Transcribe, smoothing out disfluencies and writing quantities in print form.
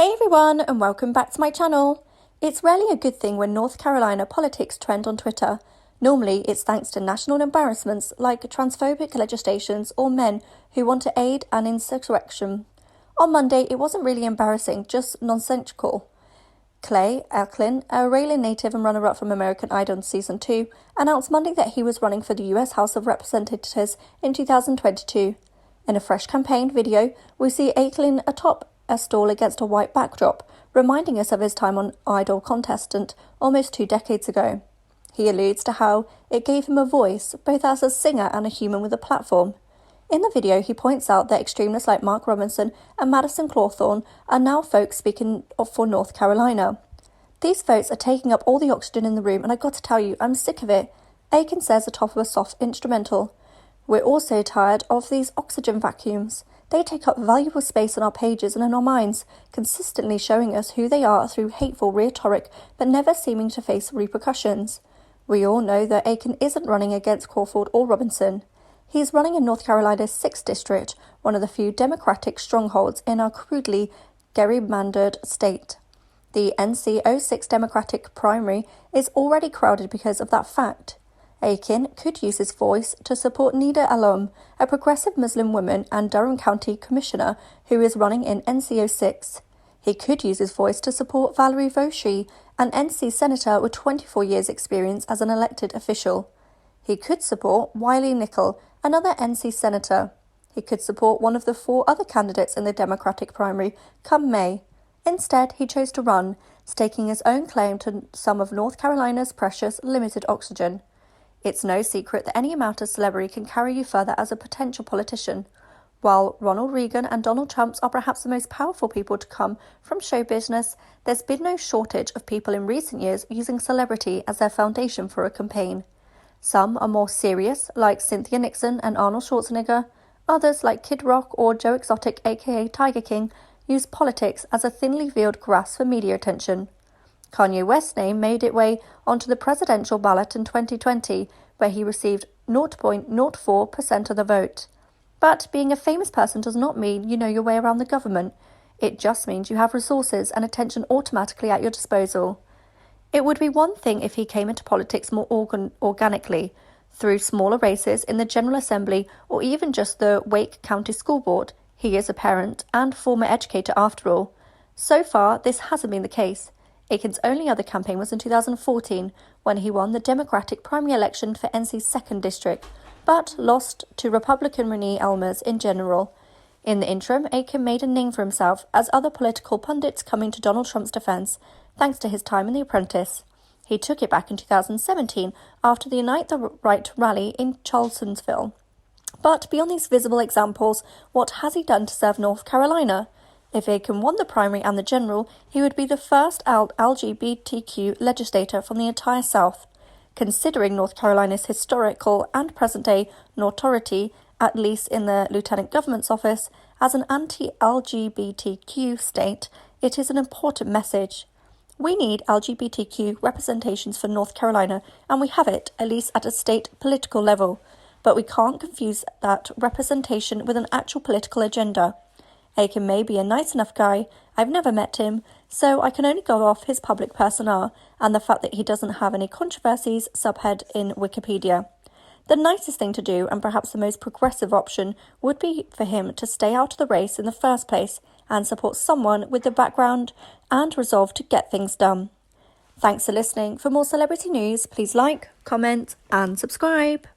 Hey everyone, and welcome back to my channel. It's rarely a good thing when North Carolina politics trend on Twitter. Normally, it's thanks to national embarrassments like transphobic legislations or men who want to aid an insurrection. On Monday, it wasn't really embarrassing, just nonsensical. Aiken, a Raylan native and runner-up from American Idol Season 2, announced Monday that he was running for the US House of Representatives in 2022. In a fresh campaign video, we see Aiken atop a stall against a white backdrop, reminding us of his time on Idol contestant almost 2 decades ago. He alludes to how it gave him a voice, both as a singer and a human with a platform. In the video, he points out that extremists like Mark Robinson and Madison Clawthorne are now folks speaking for North Carolina. These votes are taking up all the oxygen in the room, and I got to tell you, I'm sick of it, Aiken says atop of a soft instrumental. We're also tired of these oxygen vacuums. They take up valuable space on our pages and in our minds, consistently showing us who they are through hateful rhetoric, but never seeming to face repercussions. We all know that Aiken isn't running against Crawford or Robinson. He's running in North Carolina's 6th District, one of the few Democratic strongholds in our crudely gerrymandered state. The NC06 Democratic primary is already crowded because of that fact. Aiken could use his voice to support Nida Alum, a progressive Muslim woman and Durham County Commissioner who is running in NC06. He could use his voice to support Valerie Voshi, an NC Senator with 24 years' experience as an elected official. He could support Wiley Nickel, another NC Senator. He could support one of the 4 other candidates in the Democratic primary come May. Instead, he chose to run, staking his own claim to some of North Carolina's precious limited oxygen. It's no secret that any amount of celebrity can carry you further as a potential politician. While Ronald Reagan and Donald Trump are perhaps the most powerful people to come from show business, there's been no shortage of people in recent years using celebrity as their foundation for a campaign. Some are more serious, like Cynthia Nixon and Arnold Schwarzenegger. Others, like Kid Rock or Joe Exotic aka Tiger King, use politics as a thinly veiled grass for media attention. Kanye West's name made its way onto the presidential ballot in 2020, where he received 0.04% of the vote. But being a famous person does not mean you know your way around the government. It just means you have resources and attention automatically at your disposal. It would be one thing if he came into politics more organically, through smaller races in the General Assembly or even just the Wake County School Board. He is a parent and former educator after all. So far, this hasn't been the case. Aiken's only other campaign was in 2014, when he won the Democratic primary election for NC's 2nd District, but lost to Republican Renee Elmers in general. In the interim, Aiken made a name for himself as other political pundits coming to Donald Trump's defense, thanks to his time in The Apprentice. He took it back in 2017 after the Unite the Right rally in Charlottesville. But beyond these visible examples, what has he done to serve North Carolina? If Aiken won the primary and the general, he would be the first LGBTQ legislator from the entire South. Considering North Carolina's historical and present-day notoriety, at least in the Lieutenant Governor's office, as an anti-LGBTQ state, it is an important message. We need LGBTQ representations for North Carolina, and we have it, at least at a state political level. But we can't confuse that representation with an actual political agenda. Aiken may be a nice enough guy, I've never met him, so I can only go off his public persona and the fact that he doesn't have any controversies subhead in Wikipedia. The nicest thing to do, and perhaps the most progressive option, would be for him to stay out of the race in the first place and support someone with the background and resolve to get things done. Thanks for listening. For more celebrity news, please like, comment and subscribe.